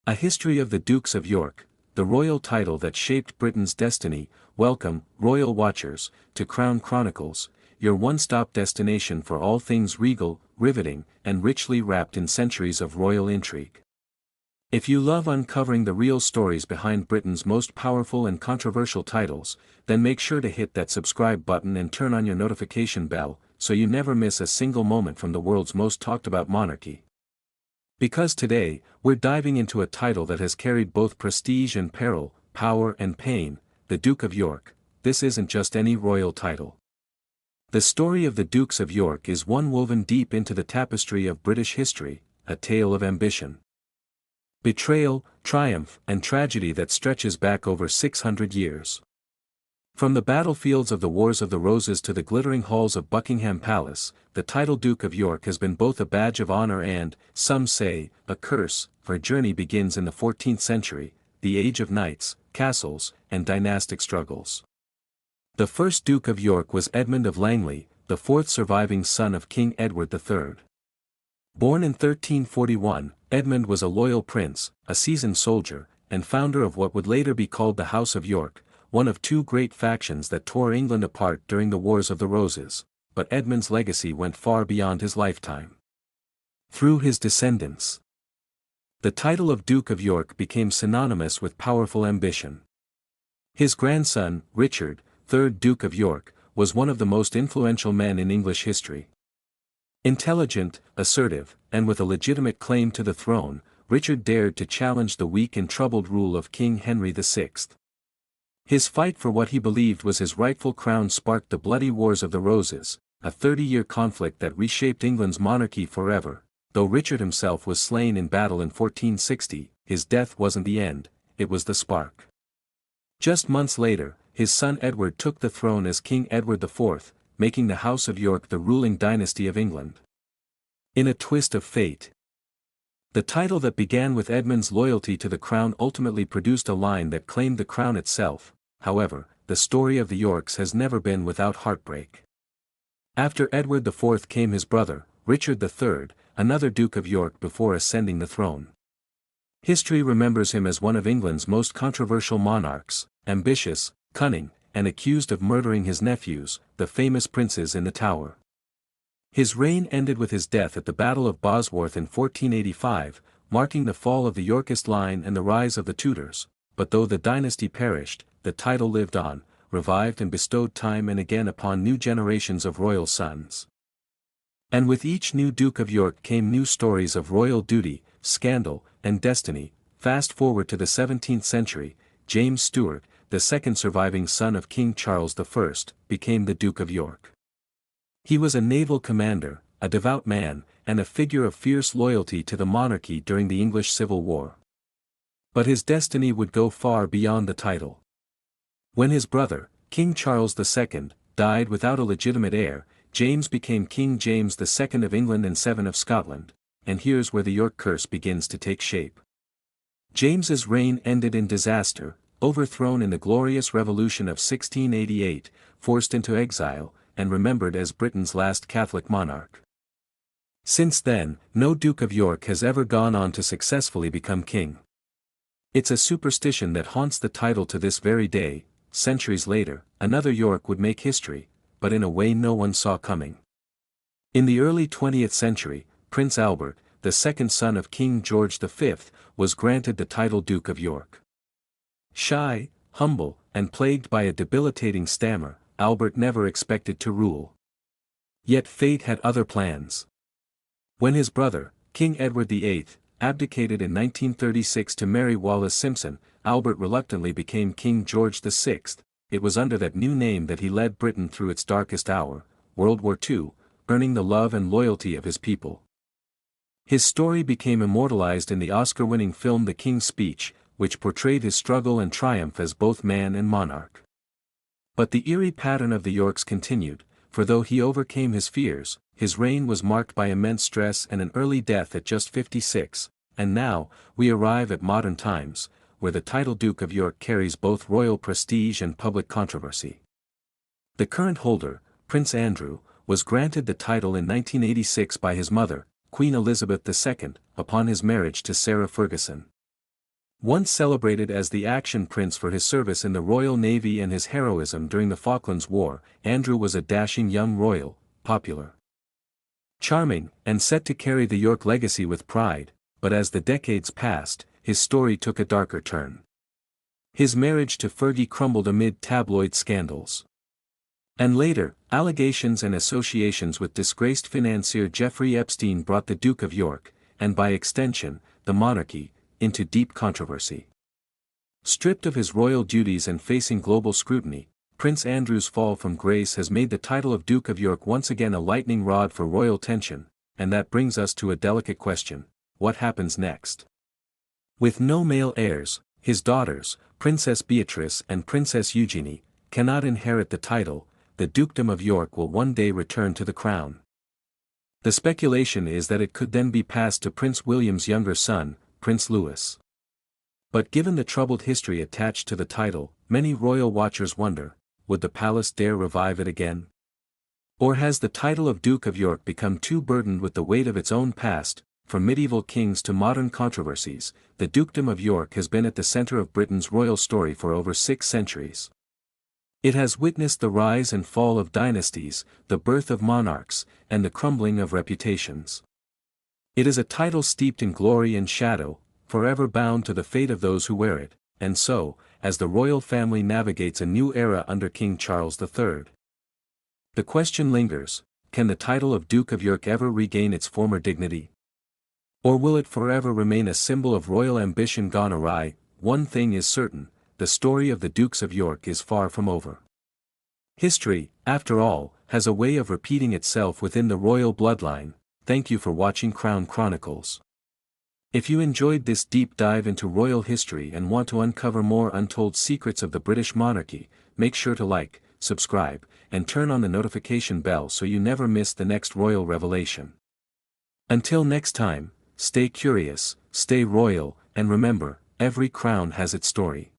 A History of the Dukes of York, the royal title that shaped Britain's destiny. Welcome, royal watchers, to Crown Chronicles, your one-stop destination for all things regal, riveting, and richly wrapped in centuries of royal intrigue. If you love uncovering the real stories behind Britain's most powerful and controversial titles, then make sure to hit that subscribe button and turn on your notification bell, so you never miss a single moment from the world's most talked about monarchy. Because today, we're diving into a title that has carried both prestige and peril, power and pain, the Duke of York. This isn't just any royal title. The story of the Dukes of York is one woven deep into the tapestry of British history, a tale of ambition, betrayal, triumph, and tragedy that stretches back over 600 years. From the battlefields of the Wars of the Roses to the glittering halls of Buckingham Palace, the title Duke of York has been both a badge of honor and, some say, a curse. Our journey begins in the 14th century, the age of knights, castles, and dynastic struggles. The first Duke of York was Edmund of Langley, the fourth surviving son of King Edward III. Born in 1341, Edmund was a loyal prince, a seasoned soldier, and founder of what would later be called the House of York, one of two great factions that tore England apart during the Wars of the Roses. But Edmund's legacy went far beyond his lifetime. Through his descendants, the title of Duke of York became synonymous with powerful ambition. His grandson, Richard, 3rd Duke of York, was one of the most influential men in English history. Intelligent, assertive, and with a legitimate claim to the throne, Richard dared to challenge the weak and troubled rule of King Henry VI. His fight for what he believed was his rightful crown sparked the bloody Wars of the Roses, a 30-year conflict that reshaped England's monarchy forever. Though Richard himself was slain in battle in 1460, his death wasn't the end, it was the spark. Just months later, his son Edward took the throne as King Edward IV, making the House of York the ruling dynasty of England. In a twist of fate, the title that began with Edmund's loyalty to the crown ultimately produced a line that claimed the crown itself. However, the story of the Yorks has never been without heartbreak. After Edward IV came his brother, Richard III, another Duke of York before ascending the throne. History remembers him as one of England's most controversial monarchs, ambitious, cunning, and accused of murdering his nephews, the famous princes in the Tower. His reign ended with his death at the Battle of Bosworth in 1485, marking the fall of the Yorkist line and the rise of the Tudors. But though the dynasty perished, the title lived on, revived and bestowed time and again upon new generations of royal sons. And with each new Duke of York came new stories of royal duty, scandal, and destiny. Fast forward to the 17th century, James Stuart, the second surviving son of King Charles I, became the Duke of York. He was a naval commander, a devout man, and a figure of fierce loyalty to the monarchy during the English Civil War. But his destiny would go far beyond the title. When his brother, King Charles II, died without a legitimate heir, James became King James II of England and VII of Scotland, and here's where the York curse begins to take shape. James's reign ended in disaster, overthrown in the Glorious Revolution of 1688, forced into exile, and remembered as Britain's last Catholic monarch. Since then, no Duke of York has ever gone on to successfully become king. It's a superstition that haunts the title to this very day. Centuries later, another York would make history, but in a way no one saw coming. In the early 20th century, Prince Albert, the second son of King George V, was granted the title Duke of York. Shy, humble, and plagued by a debilitating stammer, Albert never expected to rule. Yet fate had other plans. When his brother, King Edward VIII, abdicated in 1936 to marry Wallis Simpson, Albert reluctantly became King George VI. It was under that new name that he led Britain through its darkest hour, World War II, earning the love and loyalty of his people. His story became immortalized in the Oscar-winning film The King's Speech, which portrayed his struggle and triumph as both man and monarch. But the eerie pattern of the Yorks continued, for though he overcame his fears, his reign was marked by immense stress and an early death at just 56, and now, we arrive at modern times, where the title Duke of York carries both royal prestige and public controversy. The current holder, Prince Andrew, was granted the title in 1986 by his mother, Queen Elizabeth II, upon his marriage to Sarah Ferguson. Once celebrated as the action prince for his service in the Royal Navy and his heroism during the Falklands War, Andrew was a dashing young royal, popular, charming, and set to carry the York legacy with pride, but as the decades passed, his story took a darker turn. His marriage to Fergie crumbled amid tabloid scandals. And later, allegations and associations with disgraced financier Jeffrey Epstein brought the Duke of York, and by extension, the monarchy, into deep controversy. Stripped of his royal duties and facing global scrutiny, Prince Andrew's fall from grace has made the title of Duke of York once again a lightning rod for royal tension, and that brings us to a delicate question: what happens next? With no male heirs, his daughters, Princess Beatrice and Princess Eugenie, cannot inherit the title. The Dukedom of York will one day return to the crown. The speculation is that it could then be passed to Prince William's younger son, Prince Louis. But given the troubled history attached to the title, many royal watchers wonder, would the palace dare revive it again? Or has the title of Duke of York become too burdened with the weight of its own past? From medieval kings to modern controversies, the Dukedom of York has been at the center of Britain's royal story for over 6 centuries. It has witnessed the rise and fall of dynasties, the birth of monarchs, and the crumbling of reputations. It is a title steeped in glory and shadow, forever bound to the fate of those who wear it, and so, as the royal family navigates a new era under King Charles III. The question lingers: can the title of Duke of York ever regain its former dignity? Or will it forever remain a symbol of royal ambition gone awry? One thing is certain: the story of the Dukes of York is far from over. History, after all, has a way of repeating itself within the royal bloodline. Thank you for watching Crown Chronicles. If you enjoyed this deep dive into royal history and want to uncover more untold secrets of the British monarchy, make sure to like, subscribe, and turn on the notification bell so you never miss the next royal revelation. Until next time, stay curious, stay royal, and remember, every crown has its story.